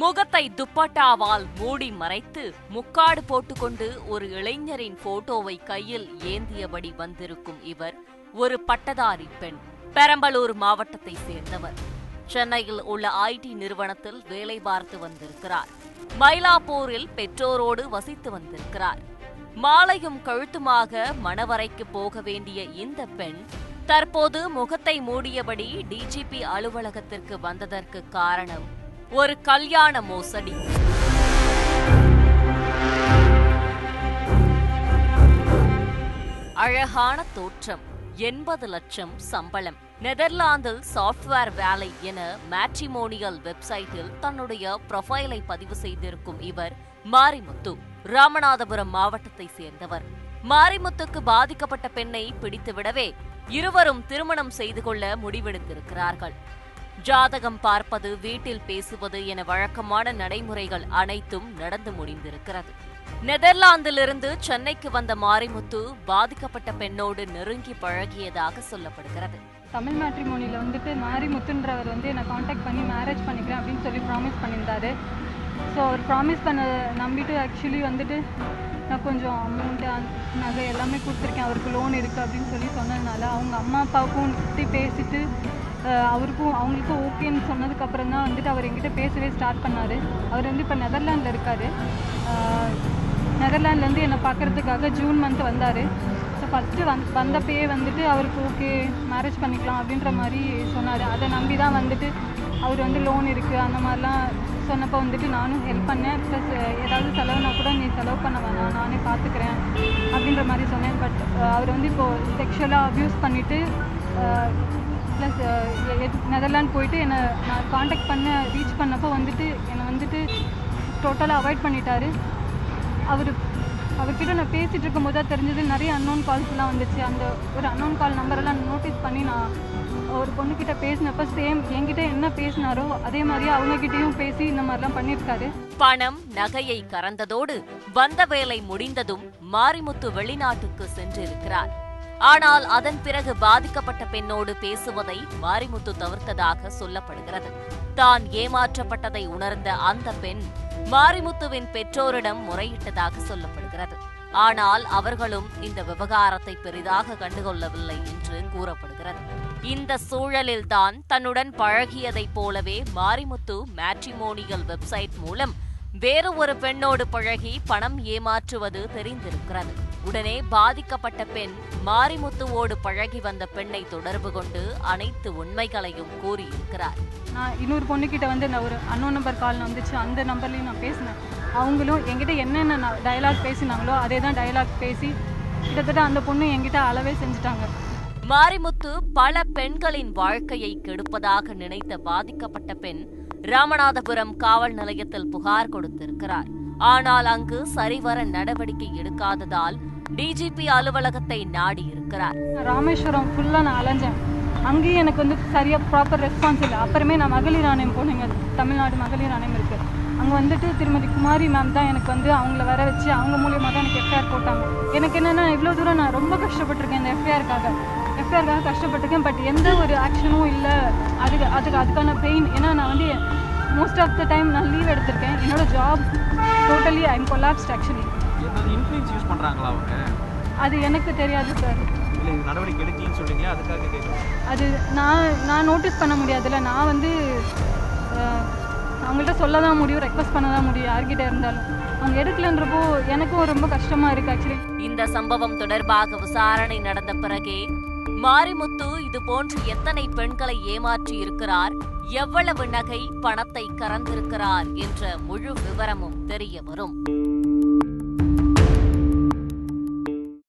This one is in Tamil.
முகத்தை துப்பட்டாவால் மூடி மறைத்து முக்காடு போட்டுக்கொண்டு ஒரு இளைஞரின் போட்டோவை கையில் ஏந்தியபடி வந்திருக்கும் இவர் ஒரு பட்டதாரி பெண். பெரம்பலூர் மாவட்டத்தை சேர்ந்தவர். சென்னையில் உள்ள ஐடி நிறுவனத்தில் வேலை பார்த்து வந்திருக்கிறார். மயிலாப்பூரில் பெற்றோரோடு வசித்து வந்திருக்கிறார். மாலையும் கழுத்துமாக மணவறைக்கு போக வேண்டிய இந்த பெண் தற்போது முகத்தை மூடியபடி டிஜிபி அலுவலகத்திற்கு வந்ததற்கு காரணம் ஒரு கல்யாண மோசடி. அழகான தோற்றம், 80 லட்சம் சம்பளம். நெதர்லாந்தில் சாஃப்ட்வேர் வேலை என மேட்ரிமோனியல் வெப்சைட்டில் தன்னுடைய ப்ரொஃபைலை பதிவு செய்திருக்கும் இவர் மாரிமுத்து. ராமநாதபுரம் மாவட்டத்தை சேர்ந்தவர். மாரிமுத்துக்கு பாதிக்கப்பட்ட பெண்ணை பிடித்துவிடவே இருவரும் திருமணம் செய்து கொள்ள முடிவெடுத்திருக்கிறார்கள். ஜாதகம் பார்ப்பது, வீட்டில் பேசுவது என வழக்கமான நடைமுறைகள் அனைத்தும் நடந்து முடிந்திருக்கிறது. நெதர்லாந்திலிருந்து சென்னைக்கு வந்த மாரிமுத்து பாதிக்கப்பட்ட பெண்ணோடு நெருங்கி பழகியதாக சொல்லப்படுகிறது. தமிழ் மேட்ரிமோனியில் மாரிமுத்துன்றவர் என்னை காண்டாக்ட் பண்ணி மேரேஜ் பண்ணிக்கிறேன் அப்படின்னு சொல்லி ப்ராமிஸ் பண்ணியிருந்தாரு. ஸோ அவர் ப்ராமிஸ் பண்ண நம்பிட்டு ஆக்சுவலி நான் கொஞ்சம் அமௌண்ட்டு நகை எல்லாமே கொடுத்துருக்கேன், அவருக்கு லோன் இருக்குது அப்படின்னு சொல்லி சொன்னதுனால அவங்க அம்மா அப்பாவுக்கும் பேசிட்டு அவங்களுக்கும் ஓகேன்னு சொன்னதுக்கப்புறம் தான் அவர் என்கிட்ட பேசவே ஸ்டார்ட் பண்ணார். அவர் இப்போ நெதர்லாண்டில் இருக்கார். நெதர்லாண்ட்லேருந்து என்னை பார்க்குறதுக்காக ஜூன் மந்த் வந்தார். ஸோ ஃபஸ்ட்டு வந்தப்பயே அவருக்கு ஓகே மேரேஜ் பண்ணிக்கலாம் அப்படின்ற மாதிரி சொன்னார். அதை நம்பி தான் அவர் லோன் இருக்குது அந்த மாதிரிலாம் சொன்னப்போ நானும் ஹெல்ப் பண்ணேன். ப்ளஸ் ஏதாவது செலவுனா கூட நீ செலவு பண்ண வேணாம், நானே பார்த்துக்கிறேன் அப்படின்ற மாதிரி சொன்னேன். பட் அவர் இப்போது செக்ஷுவலாக அப்யூஸ் பண்ணிவிட்டு ப்ளஸ் நெதர்லாண்ட் போயிட்டு என்னை நான் காண்டாக்ட் ரீச் பண்ணப்போ என்னை டோட்டலாக அவாய்ட் பண்ணிட்டாரு. அவர்கிட்ட நான் பேசிகிட்டு இருக்கும்போது தான் தெரிஞ்சது நிறைய அன்னோன் கால்ஸ்லாம் வந்துச்சு. அந்த ஒரு அன்னோன் கால் நம்பரெல்லாம் நோட்டீஸ் பண்ணி நான் ஒரு பொண்ணுக்கிட்ட பேசினப்போ சேம் என்கிட்ட என்ன பேசினாரோ அதே மாதிரியே அவங்ககிட்டையும் பேசி இந்த மாதிரிலாம் பண்ணியிருக்காரு. பணம் நகையை கறந்ததோடு வந்த வேலை முடிந்ததும் மாரிமுத்து வெளிநாட்டுக்கு சென்றிருக்கிறார். ஆனால் அதன் பிறகு பாதிக்கப்பட்ட பெண்ணோடு பேசுவதை மாரிமுத்து தவிர்த்ததாக சொல்லப்படுகிறது. தான் ஏமாற்றப்பட்டதை உணர்ந்த அந்த பெண் மாரிமுத்துவின் பெற்றோரிடம் முறையிட்டதாக சொல்லப்படுகிறது. ஆனால் அவர்களும் இந்த விவகாரத்தை பெரிதாக கண்டுகொள்ளவில்லை என்று கூறப்படுகிறது. இந்த சூழலில்தான் தன்னுடன் பழகியதைப் போலவே மாரிமுத்து மேட்ரிமோனியல் வெப்சைட் மூலம் வேறு ஒரு பெண்ணோடு பழகி பணம் ஏமாற்றுவது தெரிந்திருக்கிறது. உடனே பாதிக்கப்பட்ட பெண் மாரிமுத்துவோடு பழகி வந்த பெண்ணை தொடர்பு கொண்டு அனைத்து உண்மைகளையும் கூறியிருக்கிறார். நான் இன்னொரு பொண்ணுக்கிட்ட நான் ஒரு அன்னோன் நம்பர் கால் வந்துச்சு, அந்த நம்பர்லையும் நான் பேசினேன். அவங்களும் என்கிட்ட என்னென்ன டயலாக் பேசினாங்களோ அதே தான் டயலாக் பேசி கிட்டத்தட்ட அந்த பொண்ணு என்கிட்ட அளவே செஞ்சுட்டாங்க. மாரிமுத்து பல பெண்களின் வாழ்க்கையை கெடுப்பதாக நினைத்த பாதிக்கப்பட்ட பெண் ராமநாதபுரம் காவல் நிலையத்தில் புகார் கொடுத்திருக்கிறார். ஆனால் அங்கு சரிவர நடவடிக்கை எடுக்காததால் டிஜிபி அலுவலகத்தை நாடி இருக்கிறார். ராமேஸ்வரம் ஃபுல்லா நான் அலைஞ்சேன். அங்கேயும் எனக்கு சரியா ப்ராப்பர் ரெஸ்பான்ஸ் இல்லை. அப்புறமே நான் மகளிர் ஆணையம் போனேங்க. தமிழ்நாடு மகளிர் ஆணையம் இருக்கு. அங்கே திருமதி குமாரி மேம் தான் எனக்கு அவங்கள வர வச்சு அவங்க மூலியமாக தான் எனக்கு எஃப்ஐஆர் போட்டாங்க. எனக்கு என்னென்னா இவ்வளோ தூரம் நான் ரொம்ப கஷ்டப்பட்டிருக்கேன். இந்த எஃப்ஐஆருக்காக கஷ்டப்பட்டிருக்கேன். பட் எந்த ஒரு ஆக்ஷனும் இல்லை. அதுக்கான பெயின். ஏன்னா நான் மோஸ்ட் ஆஃப் த டைம் நான் லீவ் எடுத்திருக்கேன். என்னோட job totally I am collapsed actually. Influence use பண்ணுறாங்களா அவங்க? அது எனக்கு தெரியாது சார். நடவடிக்கை எடுக்கலன்னு சொல்றீங்களா? அதுக்காக கேட்குறேன். அது நான் நோட்டீஸ் பண்ண முடியாதுல்ல. நான் அவங்கள்ட்ட சொல்ல தான் முடியும், ரெக்வஸ்ட் பண்ண தான் முடியும் யார்கிட்ட இருந்தாலும். அவங்க எடுக்கலன்றப்போ எனக்கும் ரொம்ப கஷ்டமா இருக்கு ஆக்சுவலி. இந்த சம்பவம் தொடர்பாக விசாரணை நடந்த பிறகே மாரிமுத்து இது போன்று எத்தனை பெண்களை ஏமாற்றி இருக்கிறார், எவ்வளவு நகை பணத்தை கறந்திருக்கிறார் என்ற முழு விவரமும் தெரிய வரும்.